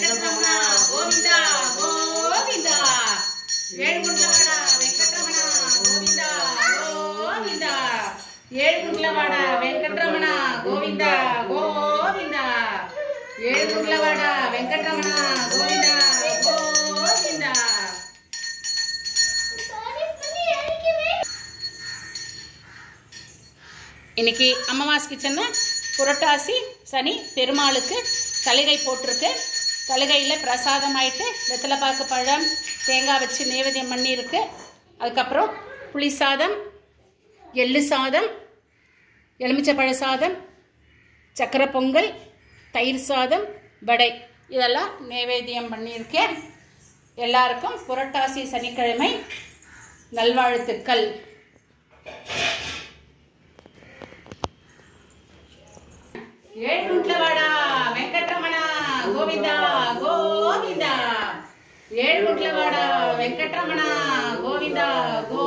వెంకటరమణ గోవింద గోవింద ఏడుగుంట్లవాడ వెంకటరమణ గోవింద గోవింద ఏడుగుంట్లవాడ వెంకటరమణ గోవింద గోవింద ఏడుగుంట్లవాడ వెంకటరమణ గోవింద గోవింద. இன்னைக்கு அமாவாசை கிச்சன்ல புரட்டாசி சனி பெருமாளுக்கு தலிகை போட்டிருக்கு. தலிகையில் பிரசாதம் ஆயிட்டு வெத்தலைப்பாக்கு பழம் தேங்காய் வச்சு நைவேத்தியம் பண்ணியிருக்கு. அதுக்கப்புறம் புளி சாதம், எள்ளு சாதம், எலுமிச்சப்பழ சாதம், சக்கரை பொங்கல், தயிர் சாதம், வடை இதெல்லாம் நைவேத்தியம் பண்ணியிருக்கேன். எல்லாருக்கும் புரட்டாசி சனிக்கிழமை நல்வாழ்த்துக்கள். ఏడుగుంట్లవాడ వెంకటరమణ గోవింద గోవింద ఏడుగుంట్లవాడ వెంకటరమణ గోవింద గో